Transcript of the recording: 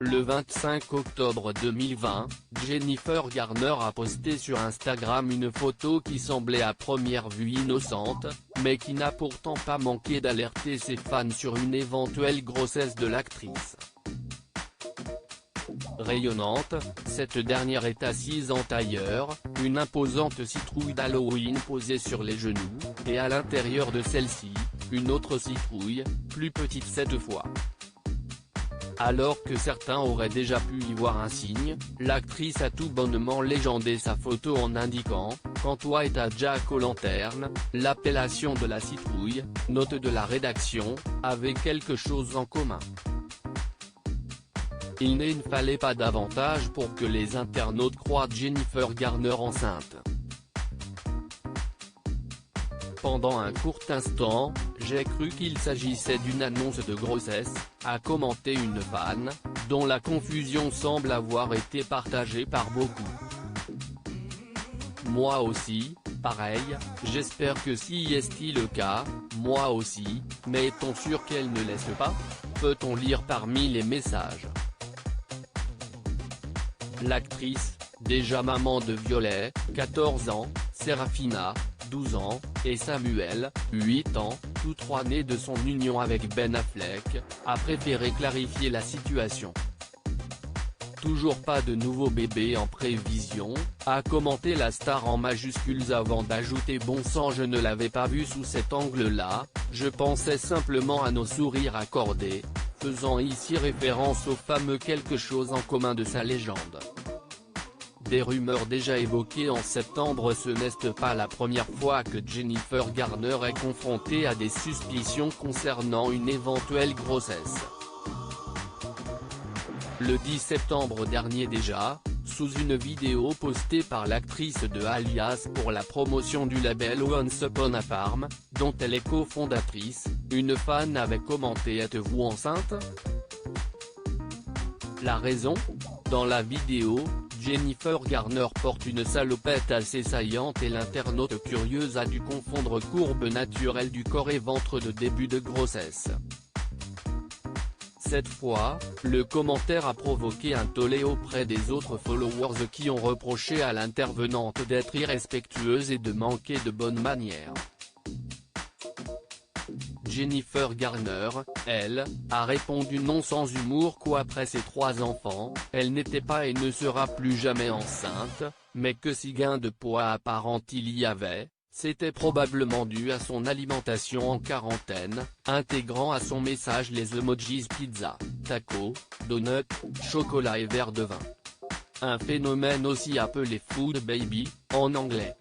Le 25 octobre 2020, Jennifer Garner a posté sur Instagram une photo qui semblait à première vue innocente, mais qui n'a pourtant pas manqué d'alerter ses fans sur une éventuelle grossesse de l'actrice. Rayonnante, cette dernière est assise en tailleur, une imposante citrouille d'Halloween posée sur les genoux, et à l'intérieur de celle-ci, une autre citrouille, plus petite cette fois. Alors que certains auraient déjà pu y voir un signe, l'actrice a tout bonnement légendé sa photo en indiquant « Quand toi et ta jack-o'-lanterne, l'appellation de la citrouille, note de la rédaction, avait quelque chose en commun ». Il ne fallait pas davantage pour que les internautes croient Jennifer Garner enceinte. Pendant un court instant, j'ai cru qu'il s'agissait d'une annonce de grossesse, a commenté une fan, dont la confusion semble avoir été partagée par beaucoup. Moi aussi, pareil, j'espère que si est-il le cas, moi aussi, mais est-on sûr qu'elle ne laisse pas ? Peut-on lire parmi les messages. L'actrice, déjà maman de Violet, 14 ans, Serafina, 12 ans, et Samuel, 8 ans, tous trois nés de son union avec Ben Affleck, a préféré clarifier la situation. Toujours pas de nouveau bébé en prévision, a commenté la star en majuscules avant d'ajouter « Bon sang, je ne l'avais pas vu sous cet angle-là, je pensais simplement à nos sourires accordés », faisant ici référence au fameux quelque chose en commun de sa légende. Des rumeurs déjà évoquées en septembre, ce n'est pas la première fois que Jennifer Garner est confrontée à des suspicions concernant une éventuelle grossesse. Le 10 septembre dernier déjà, sous une vidéo postée par l'actrice de Alias pour la promotion du label Once Upon a Farm, dont elle est cofondatrice, une fan avait commenté « Êtes-vous enceinte ? » La raison ? Dans la vidéo, Jennifer Garner porte une salopette assez saillante et l'internaute curieuse a dû confondre courbe naturelle du corps et ventre de début de grossesse. Cette fois, le commentaire a provoqué un tollé auprès des autres followers qui ont reproché à l'intervenante d'être irrespectueuse et de manquer de bonne manière. Jennifer Garner, elle, a répondu non sans humour qu'après ses 3 enfants, elle n'était pas et ne sera plus jamais enceinte, mais que si gain de poids apparent il y avait, c'était probablement dû à son alimentation en quarantaine, intégrant à son message les emojis pizza, taco, donut, chocolat et verre de vin. Un phénomène aussi appelé food baby, en anglais.